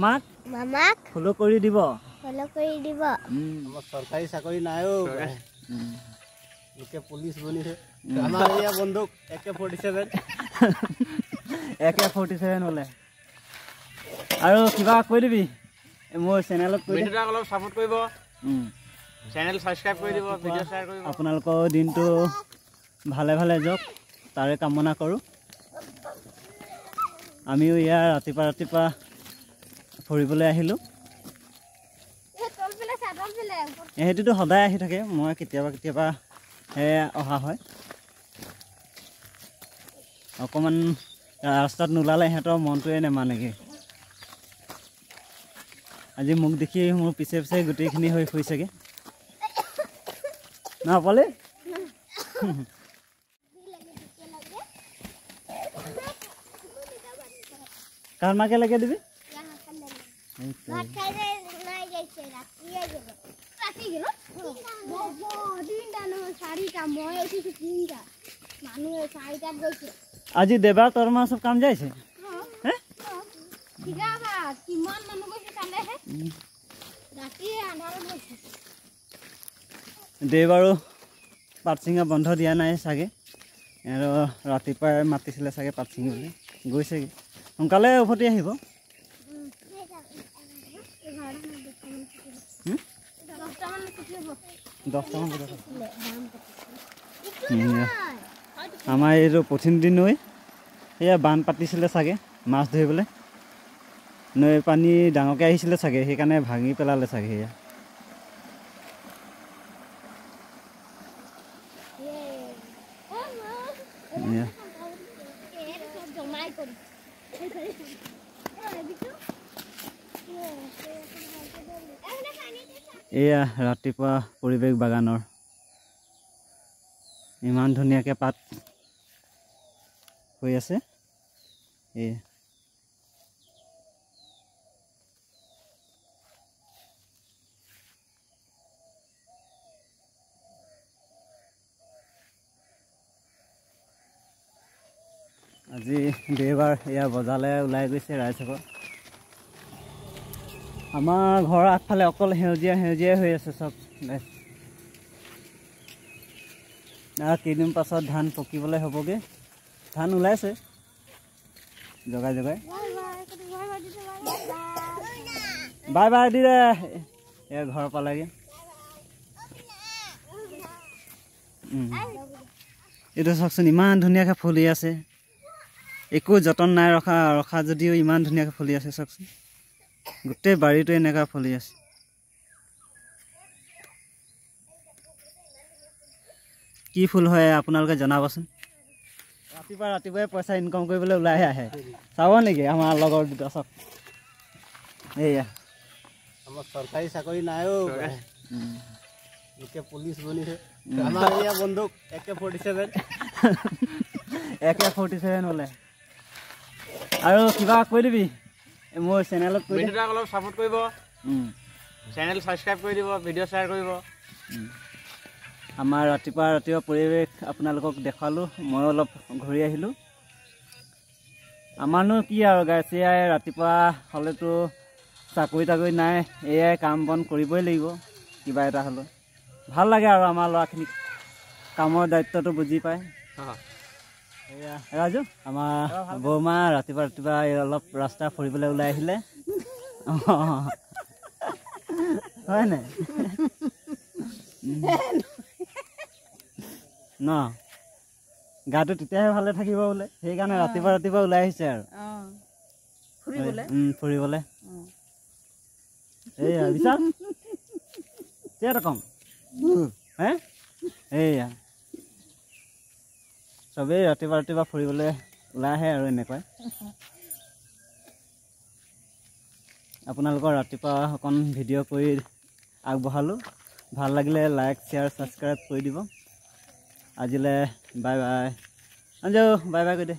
মামাক ফলো কৰি দিব আমাৰ চৰকাৰী চাকৰি নাই ও লোকে পুলিচ বনিছে আমাৰ ইয়া বন্দুক AK-47 AK-47 হলে আৰু কিবা কৈ দিবি মোৰ চেনেলত ভিডিওটা অলপ সাপোৰ্ট কৰিব চেনেল সাবস্ক্ৰাইব কৰি দিব ভিডিও শেয়াৰ কৰিব আপোনালোকৰ দিনটো ভালে ভালে যাওক তাৰে কামনা কৰো আমিও ইয়াৰ ৰাতিপুৱা ফুৰিবলৈ আহিলো এহেঁতিতো সদায় আহি থাকে মই কেতিয়াবা অহা হয় অকমান ৰাস্তাত নোলালে ইহঁতৰ মনটোৱে নেমানেগে আজি মোক দেখি মোৰ পিছে গোটেইখিনি হৈ ফুৰিছেগে না পালে কাৰ মাকে লাগে দিবি আজি দেবা তোৰ মা সব কাম যাইছে দেবাৰো পাটচিঙা বন্ধ দিয়া নাই চাগে আৰু ৰাতিপুৱাই মাতিছিলে চাগে পাটচিঙিবলৈ গৈছেগে সোনকালে উভতি আহিব আমাৰ এইটো পথিনদী নৈ সেয়া বান পাতিছিলে চাগে মাছ ধৰিবলৈ নৈ পানী ডাঙৰকৈ আহিছিলে চাগে সেইকাৰণে ভাঙি পেলালে চাগে সেয়া এয়া ৰাতিপুৱা পৰিৱেশ বাগানৰ ইমান ধুনীয়াকৈ পাত হৈ আছে এয়া আজি দেওবাৰ এয়া বজাৰলৈ ওলাই গৈছে ৰাইজসকল আমাৰ ঘৰৰ আগফালে অকল সেউজীয়া হৈ আছে চব কেইদিন পাছত ধান পকিবলৈ হ'বগে ধান ওলাইছে জগাই বাই দি দে এয়া ঘৰ পালেগে এইটো চাওকচোন ইমান ধুনীয়াকৈ ফুলি আছে একো যতন নাই ৰখা যদিও ইমান ধুনীয়াকৈ ফুলি আছে চাওকচোন গোটেই বাৰীটো এনেকুৱা ফুলি আছে কি ফুল হয় আপোনালোকে জনাবচোন ৰাতিপুৱাই পইচা ইনকাম কৰিবলৈ ওলাই আহে চাব নেকি আমাৰ লগৰ দুটা চব এয়া আমাৰ চৰকাৰী চাকৰি নাই ও লোকে পুলিচ বনিছে আমাৰ ইয়া বন্দুক AK-47 AK-47 হলে আৰু কিবা কৈ দিবি মোৰ চেনেলত ভিডিওটা অলপ সাপোৰ্ট কৰিব চেনেল সাবস্ক্ৰাইব কৰি দিব ভিডিও শেয়াৰ কৰিব আমাৰ ৰাতিপুৱা পৰিৱেশ আপোনালোকক দেখালোঁ মই অলপ ঘূৰি আহিলোঁ আমাৰনো কি আৰু গাইছিয়াই ৰাতিপুৱা হ'লেতো চাকৰি নাই এয়াই কাম বন কৰিবই লাগিব কিবা এটা হ'লেও ভাল লাগে আৰু আমাৰ ল'ৰাখিনিক কামৰ দায়িত্বটো বুজি পায় এয়া ৰাজু আমাৰ বৌমা ৰাতিপুৱা অলপ ৰাস্তা ফুৰিবলৈ ওলাই আহিলে হয় নাই ন গাটো তেতিয়াহে ভালে থাকিব বোলে সেইকাৰণে ৰাতিপুৱা ওলাই আহিছে আৰু ফুৰিবলৈ এইয়া বিশাল কেইৰকম এইয়া চবেই ৰাতিপুৱা ফুৰিবলৈ ওলাই আহে আৰু এনেকুৱাই আপোনালোকৰ ৰাতিপুৱা অকণ ভিডিঅ' কৰি আগবঢ়ালোঁ ভাল লাগিলে লাইক শ্বেয়াৰ ছাবস্ক্ৰাইব কৰি দিব আজিলৈ বাই বাই কৈ দে